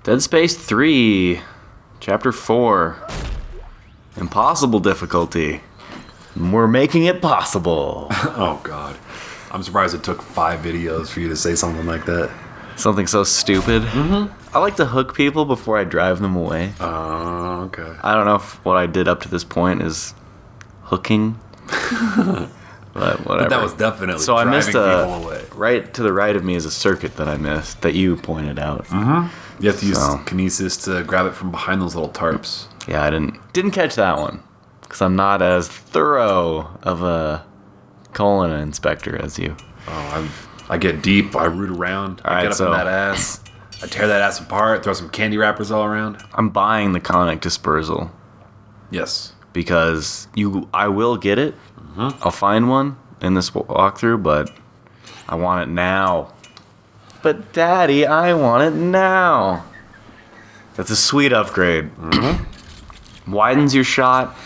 Dead Space 3, Chapter 4. Impossible difficulty. We're making it possible. Oh, God. I'm surprised it took 5 videos for you to say something like that. Something so stupid. Mm-hmm. I like to hook people before I drive them away. Oh, okay. I don't know if what I did up to this point is hooking. But whatever. But that was definitely so driving I missed people away. Right to the right of me is a circuit that I missed that you pointed out. Mm-hmm. You have to use kinesis to grab it from behind those little tarps. Yeah, I didn't catch that one because I'm not as thorough of a colon inspector as you. Oh, I get deep. I root around. I get up in that ass. I tear that ass apart. Throw some candy wrappers all around. I'm buying the conic dispersal. Yes. Because I will get it. Mm-hmm. I'll find one in this walkthrough, but I want it now. But Daddy, I want it now. That's a sweet upgrade. Mm-hmm. Widens your shot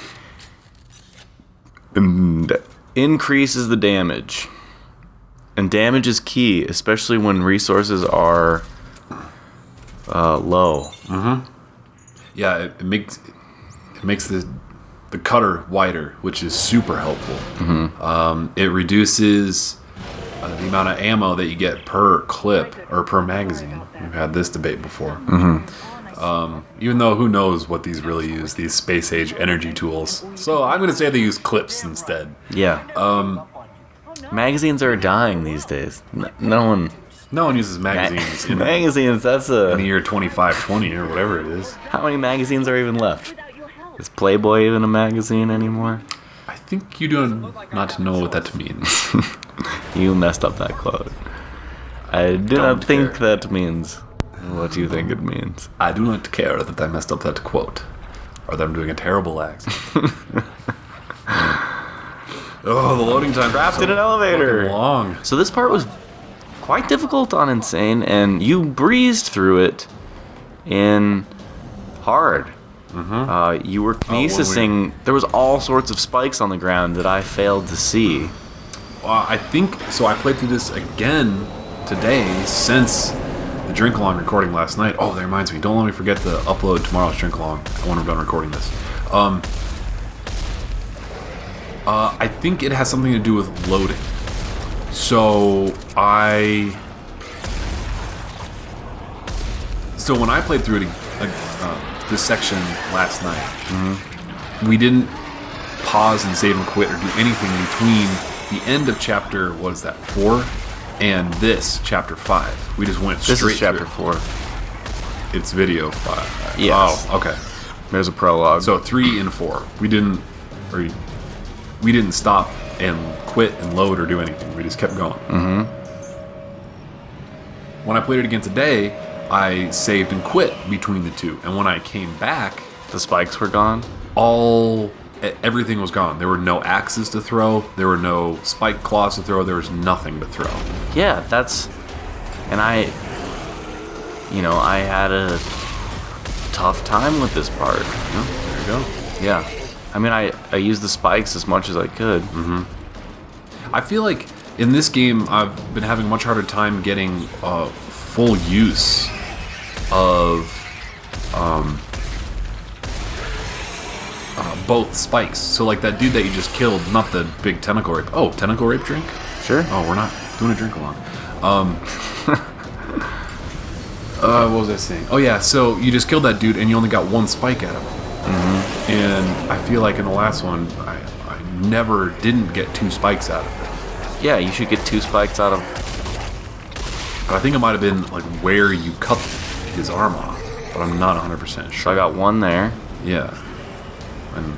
and increases the damage. And damage is key, especially when resources are low. Mm-hmm. Yeah, it makes the cutter wider, which is super helpful. Mm-hmm. It reduces the amount of ammo that you get per clip or per magazine. We've had this debate before. Mm-hmm. Even though who knows what these really use, these space age energy tools. So I'm going to say they use clips instead. Yeah. Magazines are dying these days. No one uses magazines magazines, that's in the year 2520 or whatever it is. How many magazines are even left? Is Playboy even a magazine anymore? I think you do not know what that means. You messed up that quote. I do not think that means what you think it means. I do not care that I messed up that quote. Or that I'm doing a terrible accent. Oh, the loading time. Trapped in an elevator. Long. So this part was quite difficult on Insane, and you breezed through it in hard. Mm-hmm. You were kinesising. There was all sorts of spikes on the ground that I failed to see. I think so. I played through this again today since the drink along recording last night. Oh, that reminds me. Don't let me forget to upload tomorrow's drink along when I'm done recording this. I think it has something to do with loading. So when I played through it, this section last night, mm-hmm. we didn't pause and save and quit or do anything between the end of chapter 4 and this chapter 5. We just went straight through. This is chapter 4. It's video 5. Yes. Oh, okay. There's a prologue. So 3 and 4. We didn't stop and quit and load or do anything. We just kept going. Mm-hmm. When I played it again today, I saved and quit between the two. And when I came back, the spikes were gone? Everything was gone. There were no axes to throw. There were no spike claws to throw. There was nothing to throw. Yeah, and I had a tough time with this part. There you go. Yeah. I mean, I used the spikes as much as I could. Mm-hmm. I feel like in this game, I've been having a much harder time getting full use of both spikes. So like that dude that you just killed, not the big tentacle rape. Oh, tentacle rape drink? Sure. Oh, we're not doing a drink along. What was I saying? Oh yeah, so you just killed that dude and you only got one spike out of him. Mm-hmm. And I feel like in the last one, I didn't get 2 spikes out of it. Yeah, you should get 2 spikes out of. But I think it might have been like where you cut his arm off, but I'm not 100% sure. So I got 1 there. Yeah. And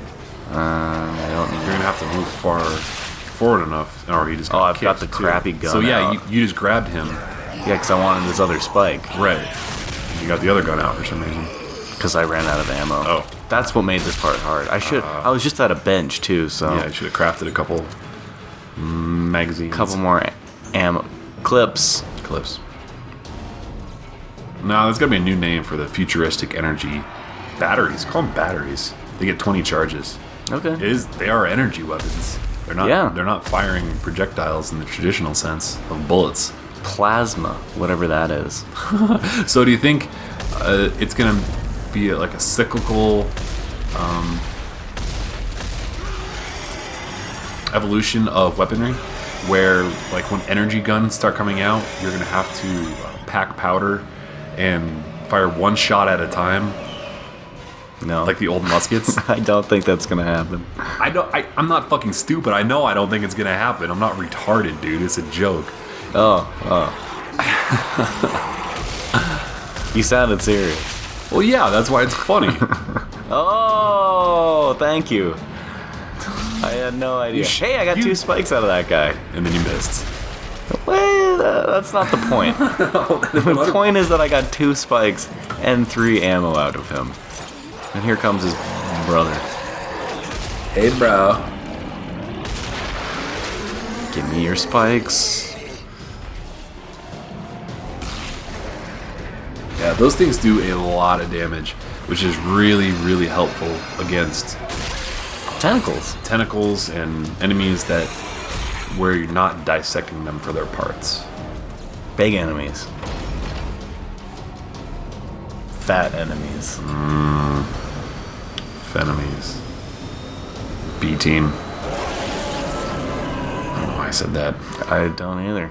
I don't know. You're gonna have to move far forward enough, or he just. I've got the crappy gun. So yeah, out. you just grabbed him. Yeah, because I wanted this other spike. Right. You got the other gun out for some reason. Because I ran out of ammo. Oh. That's what made this part hard. I was just at a bench too, so. Yeah, you should have crafted a couple magazines. Couple more ammo clips. No, there's got to be a new name for the futuristic energy batteries. Call them batteries. They get 20 charges. Okay. They are energy weapons. They're not. Yeah. They're not firing projectiles in the traditional sense of bullets. Plasma, whatever that is. So do you think It's gonna be like a cyclical evolution of weaponry, where like when energy guns start coming out, you're gonna have to pack powder and fire one shot at a time. No. Like the old muskets. I don't think that's gonna happen. I'm not fucking stupid. I know I don't think it's gonna happen. I'm not retarded, dude. It's a joke. Oh. You sounded serious. Well, yeah, that's why it's funny. Oh, thank you. I had no idea. Hey, I got 2 spikes out of that guy. And then you missed. Well, that's not the point. The point is that I got 2 spikes and 3 ammo out of him. And here comes his brother. Hey, bro. Give me your spikes. Yeah, those things do a lot of damage, which is really, really helpful against tentacles and enemies that where you're not dissecting them for their parts. Big enemies. Fat enemies. Enemies. B-team. I don't know why I said that. I don't either.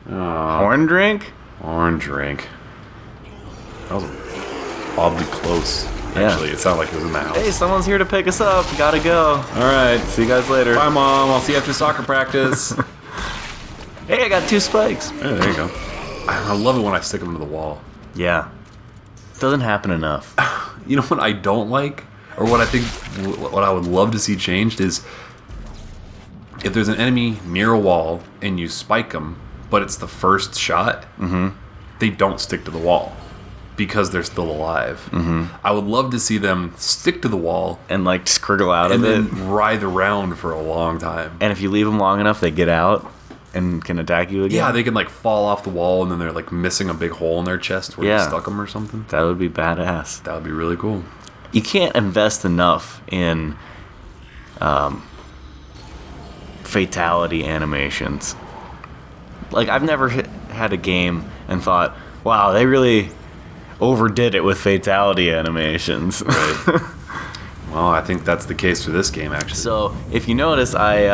Horn drink? Orange drink. That was oddly close. Yeah. Actually, it sounded like it was in the house. Hey, someone's here to pick us up. Gotta go. Alright. See you guys later. Bye, Mom. I'll see you after soccer practice. Hey, I got 2 spikes. Hey, there you go. I love it when I stick them to the wall. Yeah. Doesn't happen enough. You know what I don't like? Or what I think, what I would love to see changed is if there's an enemy near a wall and you spike them, but it's the first shot, they don't stick to the wall because they're still alive. I would love to see them stick to the wall And like scriggle out and of it. then writhe around for a long time. And if you leave them long enough, they get out and can attack you again. Yeah, they can like fall off the wall and then they're like missing a big hole in their chest where you stuck them or something. That would be badass. That would be really cool. You can't invest enough in fatality animations. Like, I've never had a game and thought, wow, they really overdid it with fatality animations. Right. Well, I think that's the case for this game, actually. So, if you notice, I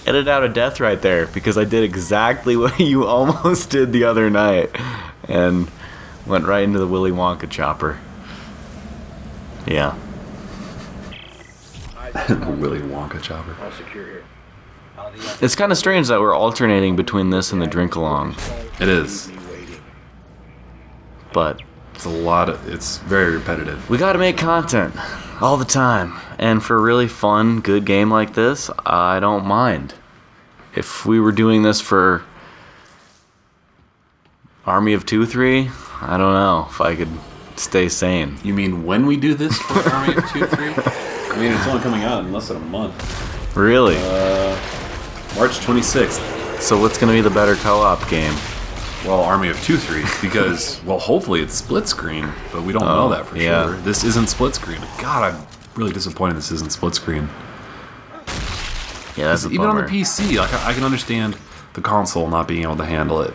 edited out a death right there because I did exactly what you almost did the other night and went right into the Willy Wonka chopper. Yeah. Willy Wonka chopper. It's kind of strange that we're alternating between this and the drink along, It is. but It's a lot of. It's very repetitive. we gotta make content all the time. And for a really fun, good game like this, I don't mind. If we were doing this for Army of 2-3, I don't know if I could stay sane. You mean when we do this for Army of 2-3? I mean, it's only coming out in less than a month. Really? March 26th. So what's gonna be the better co-op game? Well, Army of 2-3, because, well, hopefully it's split screen, but we don't know that for yeah. sure. This isn't split screen. God, I'm really disappointed this isn't split screen. Yeah, that's a Even on the bummer. PC, like, I can understand the console not being able to handle it.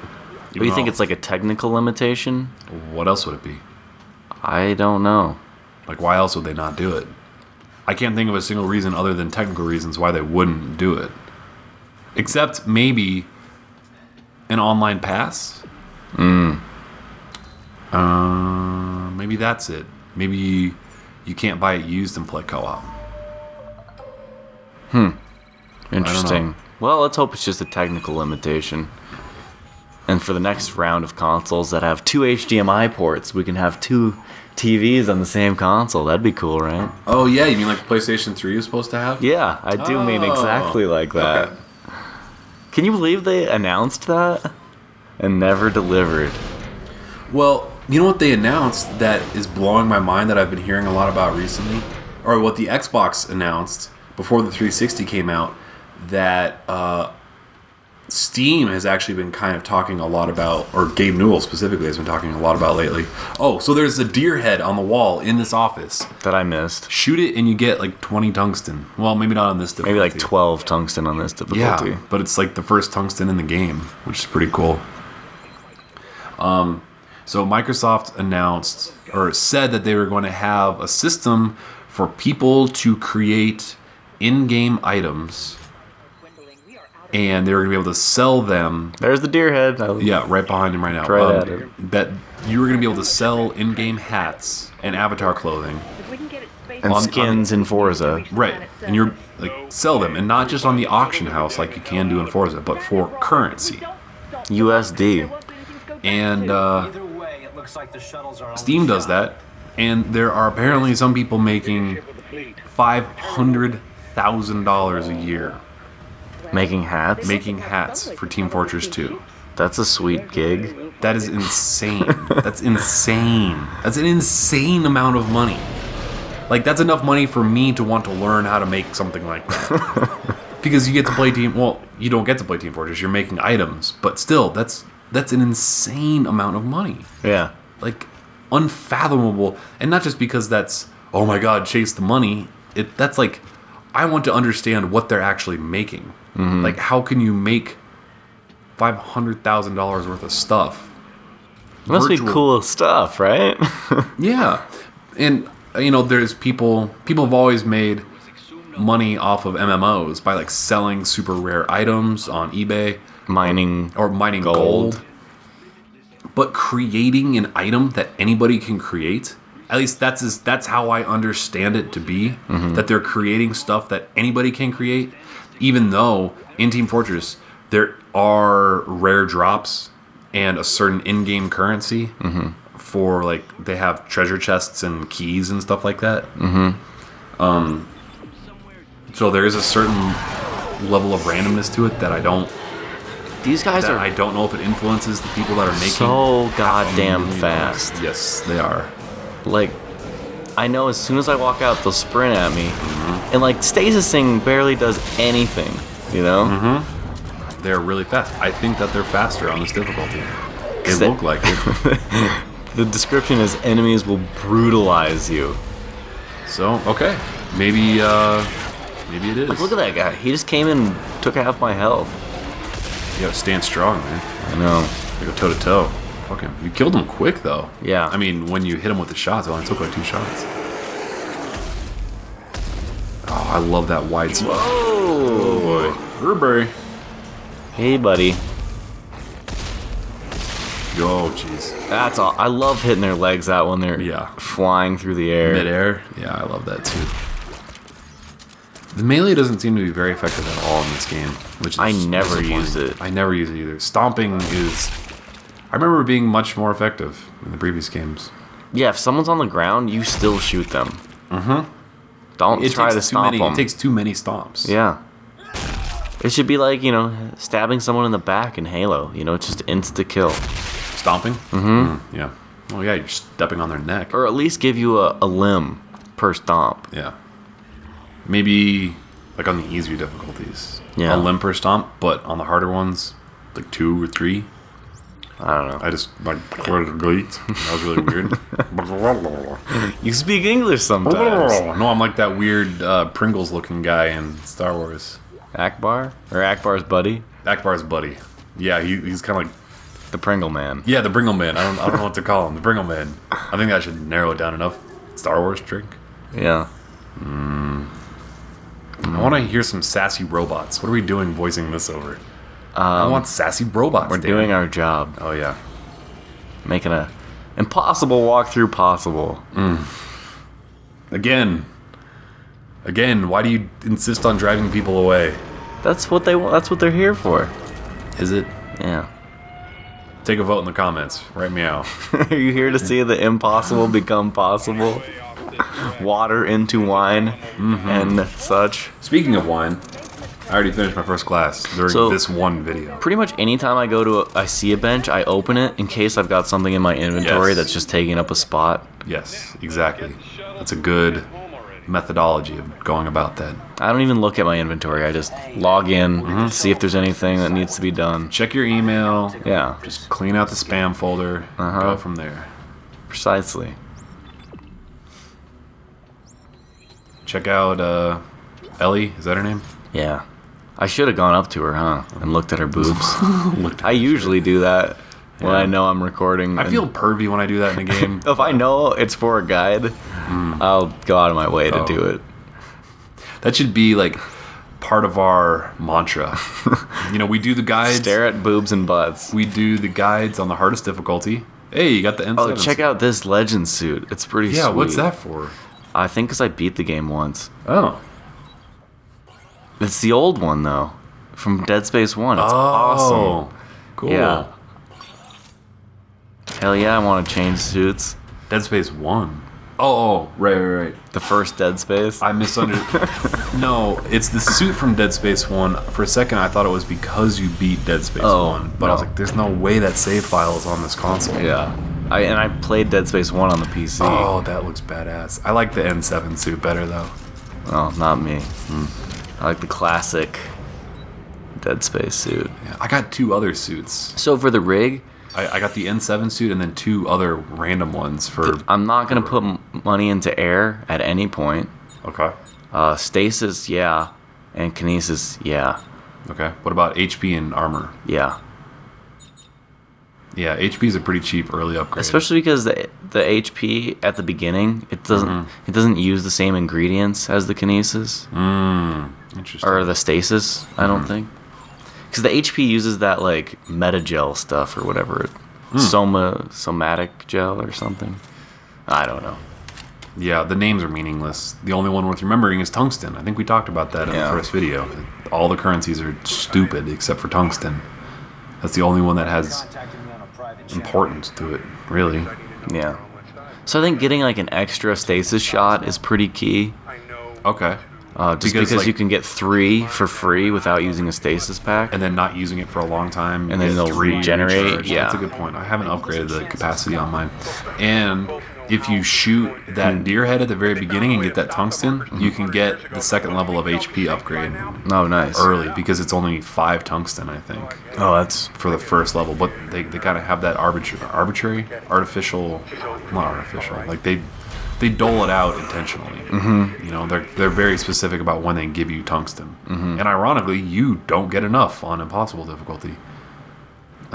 But you think it's like a technical limitation? What else would it be? I don't know. Like, why else would they not do it? I can't think of a single reason other than technical reasons why they wouldn't do it. Except maybe an online pass? Maybe that's it. Maybe you can't buy it used and play co-op. Interesting. Well, let's hope it's just a technical limitation. And for the next round of consoles that have 2 HDMI ports, we can have 2 TVs on the same console. That'd be cool, right? Oh, yeah, you mean like PlayStation 3 is supposed to have? Yeah, I do mean exactly like that. Okay. Can you believe they announced that and never delivered? Well, you know what they announced that is blowing my mind that I've been hearing a lot about recently? Or what the Xbox announced before the 360 came out, that Steam has actually been kind of talking a lot about, or Gabe Newell specifically has been talking a lot about lately. Oh, so there's a deer head on the wall in this office. That I missed. Shoot it and you get like 20 tungsten. Well, maybe not on this difficulty. Maybe like 12 tungsten on this difficulty. Yeah, but it's like the first tungsten in the game, which is pretty cool. So Microsoft announced or said that they were going to have a system for people to create in-game items, and they were going to be able to sell them. There's the deer head. Yeah, right behind him right now. Right at it. That you were going to be able to sell in-game hats and avatar clothing. And skins in Forza. Right. And you're like sell them, and not just on the auction house like you can do in Forza, but for currency. USD. And Steam does that, and there are apparently some people making $500,000 a year Making hats? making hats for Team Fortress 2. That's a sweet gig. That is insane. That's insane. That's an insane amount of money. Like, that's enough money for me to want to learn how to make something like that. Because you get to play Team... Well, you don't get to play Team Fortress. You're making items. But still, that's an insane amount of money. Yeah. Like, unfathomable. And not just because that's, oh my god, chase the money. That's like, I want to understand what they're actually making. Mm-hmm. Like, how can you make $500,000 worth of stuff? Must be cool stuff, right? Yeah. And... You know, there's people have always made money off of MMOs by like selling super rare items on eBay, mining gold. But creating an item that anybody can create, at least that's how I understand it to be, that they're creating stuff that anybody can create, even though in Team Fortress there are rare drops and a certain in-game currency. For like they have treasure chests and keys and stuff like that. So there is a certain level of randomness to it that I don't. These guys I don't know if it influences the people that are making so goddamn fast. Yes, they are. Like, I know as soon as I walk out, they'll sprint at me, and like stasising barely does anything. You know? They're really fast. I think that they're faster on this difficulty. They look like it. The description is enemies will brutalize you. So, okay. Maybe it is. Like, look at that guy. He just came in and took half my health. You gotta stand strong, man. I know. You go toe to toe. Fuck him. You killed him quick, though. Yeah. I mean, when you hit him with the shots, it only took like 2 shots. Oh, I love that wide spot. Whoa! Oh, boy. Herberry. Hey, buddy. Oh, jeez. That's all. I love hitting their legs out when they're flying through the air. Mid-air? Yeah, I love that too. The melee doesn't seem to be very effective at all in this game, which is I never use it. I never use it either. Stomping is... I remember it being much more effective in the previous games. Yeah, if someone's on the ground, you still shoot them. Don't try to stomp them. It takes too many stomps. Yeah. It should be like, you know, stabbing someone in the back in Halo. You know, it's just insta-kill. Stomping? Yeah. Oh, yeah, you're stepping on their neck. Or at least give you a limb per stomp. Yeah. Maybe, like, on the easier difficulties. Yeah. A limb per stomp, but on the harder ones, like 2 or 3. I don't know. I just, like, that was really weird. You speak English sometimes. No, I'm like that weird Pringles-looking guy in Star Wars. Akbar? Or Akbar's buddy? Akbar's buddy. Yeah, he's kind of like... The Pringle Man. Yeah, the Pringle Man. I don't know what to call him. The Pringle Man. I think I should narrow it down enough. Star Wars drink. Yeah. I want to hear some sassy robots. What are we doing voicing this over? I want sassy robots. We're doing our job. Oh, yeah. Making a impossible walkthrough possible. Again, why do you insist on driving people away? That's what they want. That's what they're here for. Is it? Yeah. Take a vote in the comments. Write me out. Are you here to see the impossible become possible? Water into wine and such. Speaking of wine, I already finished my first glass during this one video. Pretty much anytime I go to I see a bench, I open it in case I've got something in my inventory that's just taking up a spot. Yes, exactly. That's a good methodology of going about that. I don't even look at my inventory. I just log in, see if there's anything that needs to be done. Check your email. Yeah. Just clean out the spam folder. Go from there. Precisely. Check out Ellie. Is that her name? Yeah. I should have gone up to her, huh? And looked at her boobs. I usually do that. when I know I'm recording. I feel pervy when I do that in a game. If I know it's for a guide, I'll go out of my way to do it. That should be like part of our mantra. We do the guides. Stare at boobs and butts. We do the guides on the hardest difficulty. Hey, you got the N7. Oh, check out this legend suit. It's pretty sweet. Yeah, what's that for? I think because I beat the game once. Oh. It's the old one, though. From Dead Space 1. It's awesome. Cool. Yeah. Hell yeah, I want to change suits. Dead Space 1. Oh, right. The first Dead Space? I misunderstood. No, it's the suit from Dead Space 1. For a second, I thought it was because you beat Dead Space 1. But I was like, there's no way that save file is on this console. Yeah. I played Dead Space 1 on the PC. Oh, that looks badass. I like the N7 suit better, though. Oh, not me. I like the classic Dead Space suit. Yeah, I got 2 other suits. So for the rig... I got the N7 suit and then 2 other random ones for... I'm not going to put money into air at any point. Okay. Stasis, yeah. And kinesis, yeah. Okay. What about HP and armor? Yeah. Yeah, HP is a pretty cheap early upgrade. Especially because the HP at the beginning, it doesn't use the same ingredients as the kinesis. Interesting. Or the stasis, I don't think. Because the HP uses that like metagel stuff or whatever. Somatic gel or something. I don't know. Yeah, the names are meaningless. The only one worth remembering is tungsten. I think we talked about that in the first video. All the currencies are stupid except for tungsten. That's the only one that has importance to it, really. Yeah. So I think getting like an extra stasis shot is pretty key. Okay. Just because you can get 3 for free without using a stasis pack. And then not using it for a long time. And then they'll regenerate. Recharge. Yeah. That's a good point. I haven't upgraded the capacity on mine. And if you shoot that deer head at the very beginning and get that tungsten, you can get the second level of HP upgrade. Oh, nice. Early, because it's only 5 tungsten, I think. Oh, that's... For the first level. But they gotta have that artificial... Not artificial. Like, they dole it out intentionally. They're very specific about when they give you tungsten. And ironically, you don't get enough on impossible difficulty.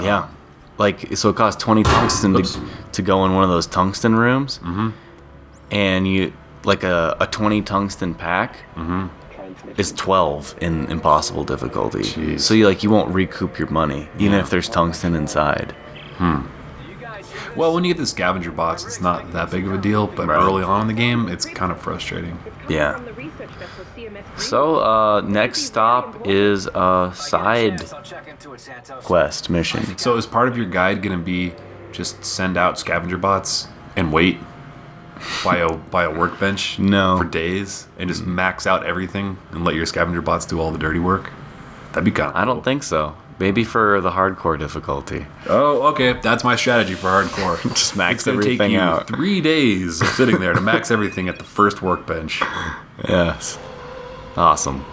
Yeah. So it costs 20 tungsten to go in one of those tungsten rooms. And you, like a 20 tungsten pack is 12 in impossible difficulty. Jeez. So you won't recoup your money, even if there's tungsten inside. Well, when you get the scavenger bots, it's not that big of a deal, but early on in the game, it's kind of frustrating. Yeah. So, next stop is a side quest mission. So is part of your guide going to be just send out scavenger bots and wait by a workbench No. for days and just max out everything and let your scavenger bots do all the dirty work? That'd be kind of I don't think so. Maybe for the hardcore difficulty. Oh, okay. That's my strategy for hardcore. Just max it's everything take you out. 3 days of sitting there to max everything at the first workbench. Yes. Awesome.